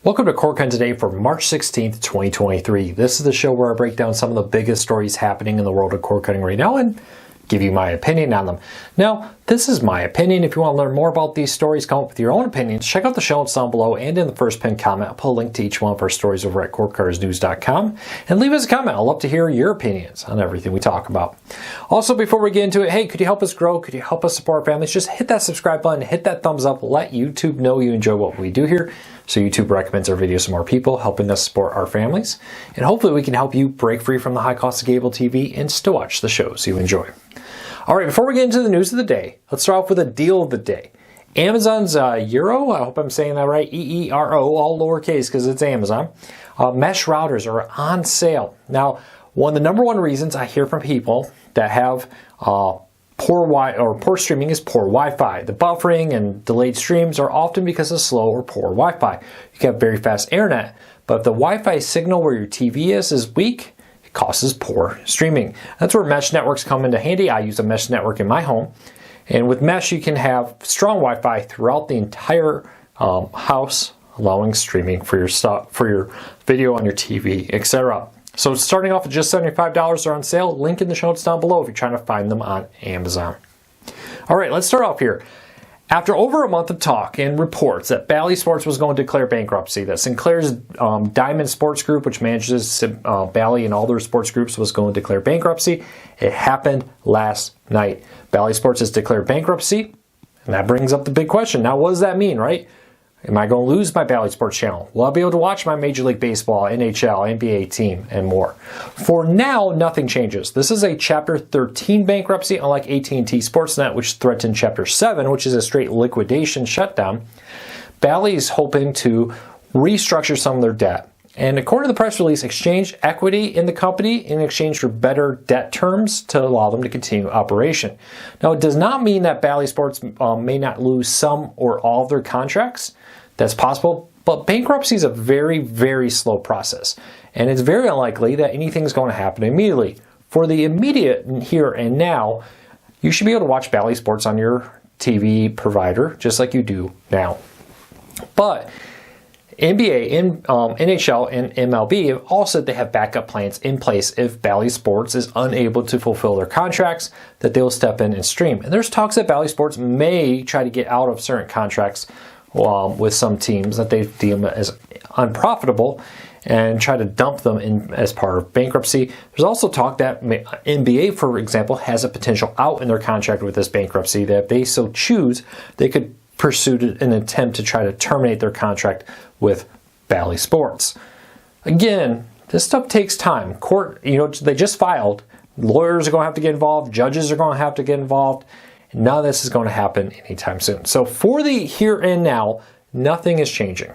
Welcome to CorkCon today for March 16th, 2023. This is the show where I break down some of the biggest stories happening in the world of cord cutting right now and give you my opinion on them. Now, this is my opinion. If you want to learn more about these stories, come up with your own opinions, check out the show notes down below and in the first pinned comment. I'll put a link to each one of our stories over at CorkCuttersNews.com and leave us a comment. I'd love to hear your opinions on everything we talk about. Also, before we get into it, hey, could you help us grow? Could you help us support our families? Just hit that subscribe button, hit that thumbs up, let YouTube know you enjoy what we do here, so YouTube recommends our videos to more people, helping us support our families. And hopefully we can help you break free from the high cost of cable TV and still watch the shows you enjoy. All right, before we get into the news of the day, let's start off with a deal of the day. Amazon's Eero, I hope I'm saying that right, E-E-R-O, all lowercase because it's Amazon, mesh routers are on sale. Now, one of the number one reasons I hear from people that have poor streaming is poor Wi-Fi. The buffering and delayed streams are often because of slow or poor Wi-Fi. You can have very fast internet, but if the Wi-Fi signal where your TV is weak, it causes poor streaming. That's where mesh networks come into handy. I use a mesh network in my home, and with mesh you can have strong Wi-Fi throughout the entire house, allowing streaming for your stuff, for your video on your TV, etc. So starting off at just $75, they're on sale. Link in the show notes down below if you're trying to find them on Amazon. All right, let's start off here. After over a month of talk and reports that Bally Sports was going to declare bankruptcy, that Sinclair's Diamond Sports Group, which manages Bally and all their sports groups, was going to declare bankruptcy, it happened last night. Bally Sports has declared bankruptcy, and that brings up the big question. Now, what does that mean, right? Am I going to lose my Bally Sports channel? Will I be able to watch my Major League Baseball, NHL, NBA team, and more? For now, nothing changes. This is a Chapter 13 bankruptcy, unlike AT&T SportsNet, which threatened Chapter 7, which is a straight liquidation shutdown. Bally is hoping to restructure some of their debt, and according to the press release, exchange equity in the company in exchange for better debt terms to allow them to continue operation. Now, it does not mean that Bally Sports may not lose some or all of their contracts. That's possible, but bankruptcy is a very, very slow process, and it's very unlikely that anything's going to happen immediately. For the immediate here and now, you should be able to watch Bally Sports on your TV provider, just like you do now. But NBA, NHL, and MLB have all said they have backup plans in place if Bally Sports is unable to fulfill their contracts, that they will step in and stream. And there's talks that Bally Sports may try to get out of certain contracts with some teams that they deem as unprofitable and try to dump them in as part of bankruptcy. There's also talk that NBA, for example, has a potential out in their contract with this bankruptcy, that if they so choose, they could pursue an attempt to try to terminate their contract with Bally Sports. Again, this stuff takes time. Court, they just filed. Lawyers are going to have to get involved. Judges are going to have to get involved. None of this is going to happen anytime soon. So for the here and now, nothing is changing.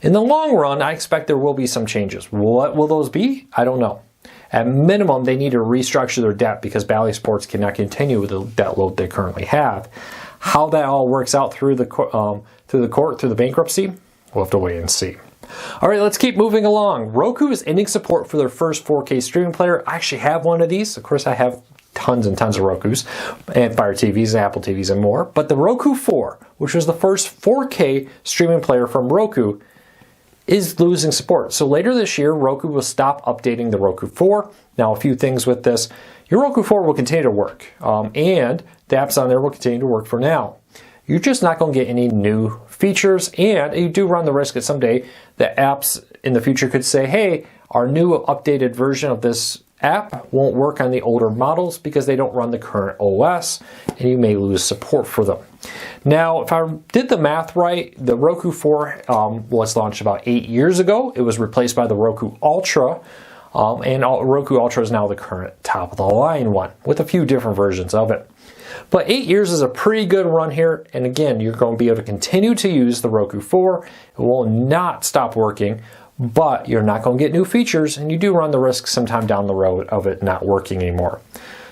In the long run, I expect there will be some changes. What will those be? I don't know. At minimum, they need to restructure their debt because Bally Sports cannot continue with the debt load they currently have. How that all works out through the bankruptcy, we'll have to wait and see. All right, let's keep moving along. Roku is ending support for their first 4K streaming player. I actually have one of these. Of course, I have tons and tons of Rokus and Fire TVs, Apple TVs, and more. But the Roku 4, which was the first 4K streaming player from Roku, is losing support. So later this year, Roku will stop updating the Roku 4. Now, a few things with this. Your Roku 4 will continue to work, and the apps on there will continue to work for now. You're just not going to get any new features, and you do run the risk that someday the apps in the future could say, hey, our new updated version of this app won't work on the older models because they don't run the current OS, and you may lose support for them. Now, if I did the math right, the Roku 4 was launched about 8 years ago. It was replaced by the Roku Ultra, and Roku Ultra is now the current top-of-the-line one with a few different versions of it. But 8 years is a pretty good run here, and again, you're going to be able to continue to use the Roku 4. It will not stop working, but you're not going to get new features, and you do run the risk sometime down the road of it not working anymore.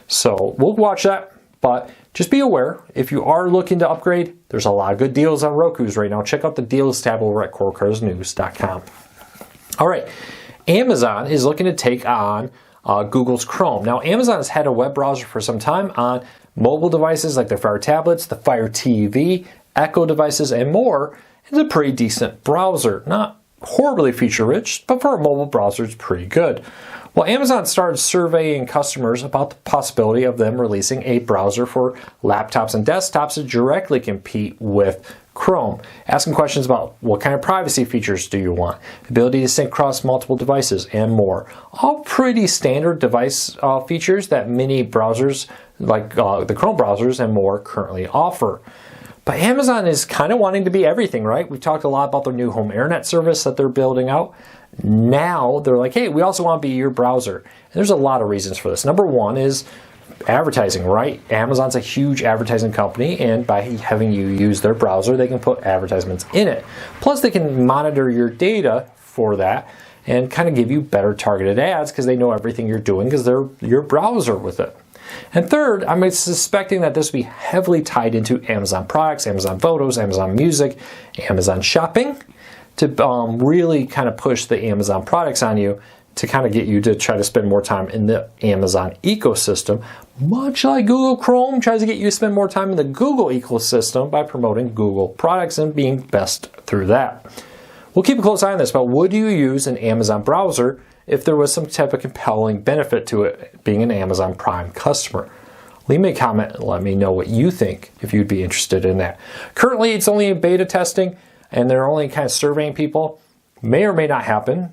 So we'll watch that, but just be aware, if you are looking to upgrade, there's a lot of good deals on Rokus right now. Check out the deals tab over at CorkCuttersNews.com. All right, Amazon is looking to take on Google's Chrome. Now, Amazon has had a web browser for some time on mobile devices like the Fire tablets, the Fire TV, Echo devices, and more. It's a pretty decent browser. Not horribly feature-rich, but for a mobile browser, it's pretty good. Well, Amazon started surveying customers about the possibility of them releasing a browser for laptops and desktops to directly compete with Chrome, asking questions about what kind of privacy features do you want, ability to sync across multiple devices, and more. All pretty standard device features that many browsers, like the Chrome browsers and more, currently offer. But Amazon is kind of wanting to be everything, right? We've talked a lot about their new home internet service that they're building out. Now they're like, hey, we also want to be your browser. And there's a lot of reasons for this. Number one is advertising, right? Amazon's a huge advertising company, and by having you use their browser, they can put advertisements in it. Plus, they can monitor your data for that and kind of give you better targeted ads because they know everything you're doing because they're your browser with it. And third, I'm suspecting that this will be heavily tied into Amazon products, Amazon Photos, Amazon Music, Amazon Shopping to really kind of push the Amazon products on you to kind of get you to try to spend more time in the Amazon ecosystem, much like Google Chrome tries to get you to spend more time in the Google ecosystem by promoting Google products and being best through that. We'll keep a close eye on this, but would you use an Amazon browser if there was some type of compelling benefit to it being an Amazon Prime customer? Leave me a comment and let me know what you think if you'd be interested in that. Currently, it's only in beta testing and they're only kind of surveying people. May or may not happen.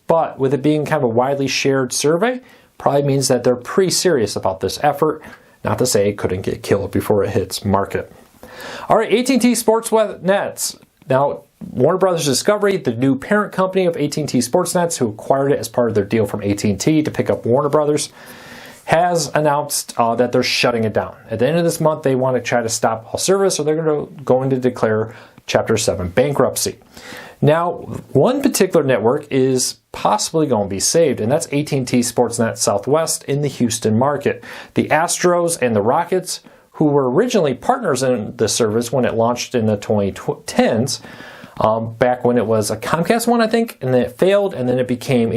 But with it being kind of a widely shared survey, probably means that they're pretty serious about this effort. Not to say it couldn't get killed before it hits market. All right, AT&T SportsNet. Now, Warner Brothers Discovery, the new parent company of AT&T SportsNet, who acquired it as part of their deal from AT&T to pick up Warner Brothers, has announced that they're shutting it down. At the end of this month, they want to try to stop all service, or they're going to declare Chapter 7 bankruptcy. Now, one particular network is possibly going to be saved, and that's AT&T SportsNet Southwest in the Houston market. The Astros and the Rockets, who were originally partners in the service when it launched in the 2010s, back when it was a Comcast one, I think, and then it failed, and then it became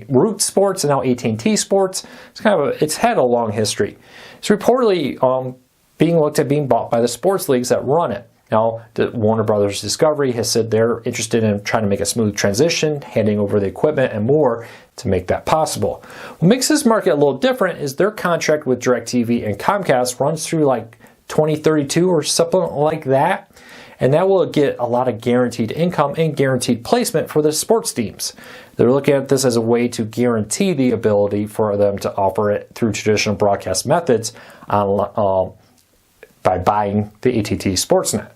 Root Sports, and now AT&T Sports. It's had a long history. It's reportedly being looked at being bought by the sports leagues that run it. Now, the Warner Brothers Discovery has said they're interested in trying to make a smooth transition, handing over the equipment and more to make that possible. What makes this market a little different is their contract with DirecTV and Comcast runs through like 2032 or something like that, and that will get a lot of guaranteed income and guaranteed placement for the sports teams. They're looking at this as a way to guarantee the ability for them to offer it through traditional broadcast methods by buying the AT&T SportsNet.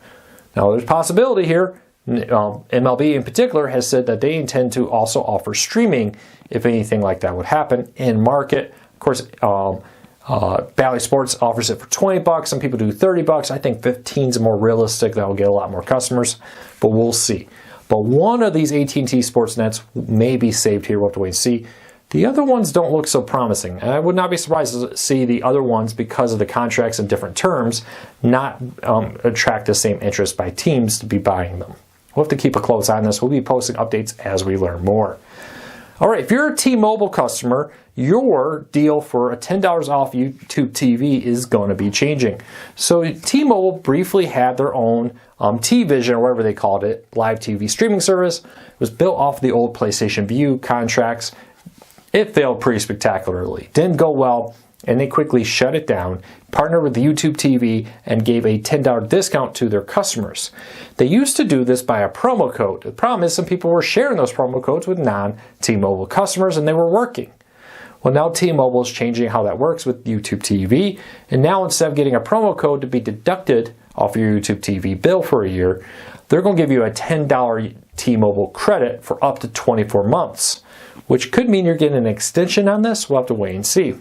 Now, there's a possibility here. MLB in particular has said that they intend to also offer streaming if anything like that would happen in market. Of course, Bally Sports offers it for $20. Some people do $30. I think 15 is more realistic. That will get a lot more customers, but we'll see. But one of these AT&T SportsNets may be saved here. We'll have to wait and see. The other ones don't look so promising, and I would not be surprised to see the other ones, because of the contracts and different terms, not attract the same interest by teams to be buying them. We'll have to keep a close eye on this. We'll be posting updates as we learn more. All right, if you're a T-Mobile customer, your deal for a $10 off YouTube TV is going to be changing. So T-Mobile briefly had their own T-Vision, or whatever they called it, live TV streaming service. It was built off the old PlayStation Vue contracts. It failed pretty spectacularly, didn't go well, and they quickly shut it down, partnered with the YouTube TV, and gave a $10 discount to their customers. They used to do this by a promo code. The problem is some people were sharing those promo codes with non-T-Mobile customers, and they were working. Well, now T-Mobile is changing how that works with YouTube TV, and now instead of getting a promo code to be deducted off your YouTube TV bill for a year, they're going to give you a $10 T-Mobile credit for up to 24 months. Which could mean you're getting an extension on this. We'll have to wait and see.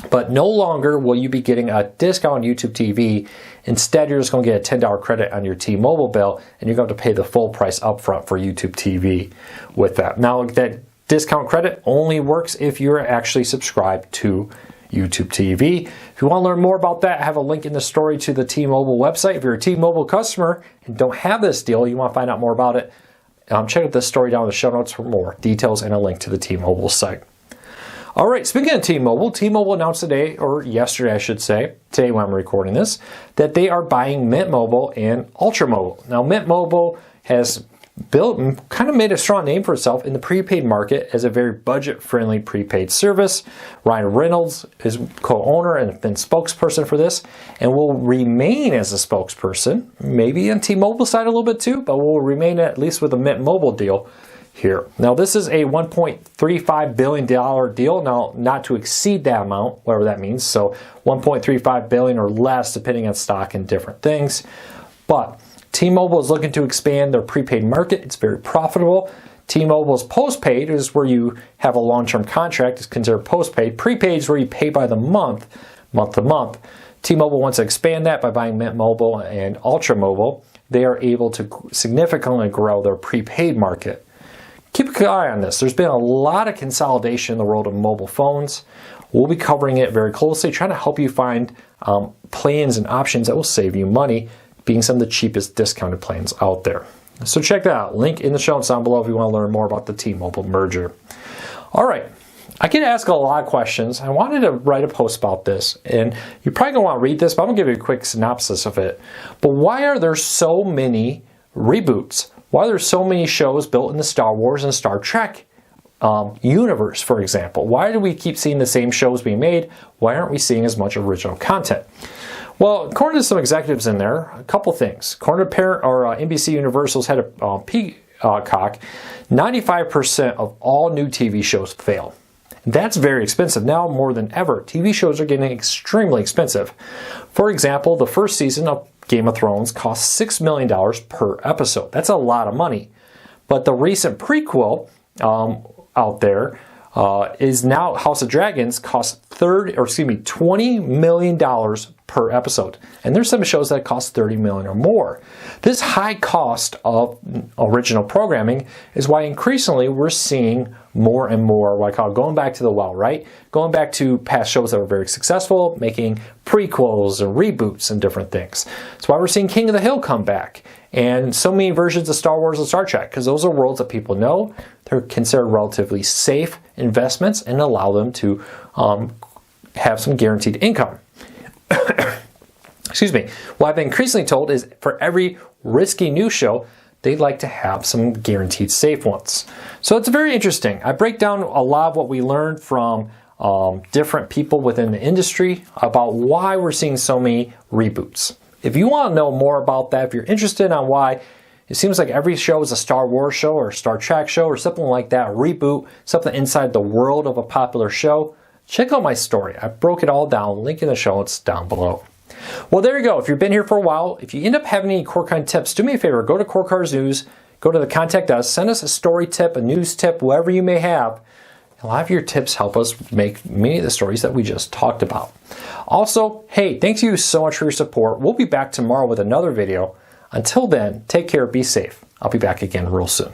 But no longer will you be getting a discount on YouTube TV. Instead, you're just going to get a $10 credit on your T-Mobile bill, and you're going to pay the full price upfront for YouTube TV with that. Now, that discount credit only works if you're actually subscribed to YouTube TV. If you want to learn more about that, I have a link in the story to the T-Mobile website. If you're a T-Mobile customer and don't have this deal, you want to find out more about it, check out this story down in the show notes for more details and a link to the T-Mobile site. All right, speaking of T-Mobile, T-Mobile announced today, or yesterday I should say, today when I'm recording this, that they are buying Mint Mobile and Ultra Mobile. Now, Mint Mobile has built and kind of made a strong name for itself in the prepaid market as a very budget-friendly prepaid service. Ryan Reynolds is co-owner and been spokesperson for this, and will remain as a spokesperson, maybe on T-Mobile side a little bit too, but will remain at least with a Mint Mobile deal here. Now this is a $1.35 billion deal, now not to exceed that amount, whatever that means, so $1.35 billion or less depending on stock and different things. But T-Mobile is looking to expand their prepaid market. It's very profitable. T-Mobile's postpaid is where you have a long-term contract. It's considered postpaid. Prepaid is where you pay by the month to month. T-Mobile wants to expand that by buying Mint Mobile and Ultra Mobile. They are able to significantly grow their prepaid market. Keep an eye on this. There's been a lot of consolidation in the world of mobile phones. We'll be covering it very closely, trying to help you find plans and options that will save you money, being some of the cheapest discounted plans out there. So check that out. Link in the show notes down below if you want to learn more about the T-Mobile merger. All right. I get asked a lot of questions. I wanted to write a post about this, and you're probably going to want to read this, but I'm going to give you a quick synopsis of it. But why are there so many reboots? Why are there so many shows built in the Star Wars and Star Trek universe, for example? Why do we keep seeing the same shows being made? Why aren't we seeing as much original content? Well, according to some executives in there, a couple things. According to NBC Universal's head of Peacock, 95% of all new TV shows fail. That's very expensive. Now more than ever, TV shows are getting extremely expensive. For example, the first season of Game of Thrones cost $6 million per episode. That's a lot of money. But the recent prequel out there is now House of Dragons costs $20 million per episode. And there's some shows that cost $30 million or more. This high cost of original programming is why increasingly we're seeing more and more what I call going back to the well, right? Going back to past shows that were very successful, making prequels and reboots and different things. That's why we're seeing King of the Hill come back and so many versions of Star Wars and Star Trek, because those are worlds that people know. They're considered relatively safe investments and allow them to have some guaranteed income. Excuse me. What I've been increasingly told is for every risky new show, they'd like to have some guaranteed safe ones. So it's very interesting. I break down a lot of what we learned from different people within the industry about why we're seeing so many reboots. If you want to know more about that, if you're interested on why it seems like every show is a Star Wars show or a Star Trek show or something like that, a reboot, something inside the world of a popular show, check out my story. I broke it all down. Link in the show notes down below. Well, there you go. If you've been here for a while, if you end up having any Core Card tips, do me a favor. Go to Core Cards News, go to the Contact Us, send us a story tip, a news tip, whatever you may have. A lot of your tips help us make many of the stories that we just talked about. Also, hey, thank you so much for your support. We'll be back tomorrow with another video. Until then, take care, be safe. I'll be back again real soon.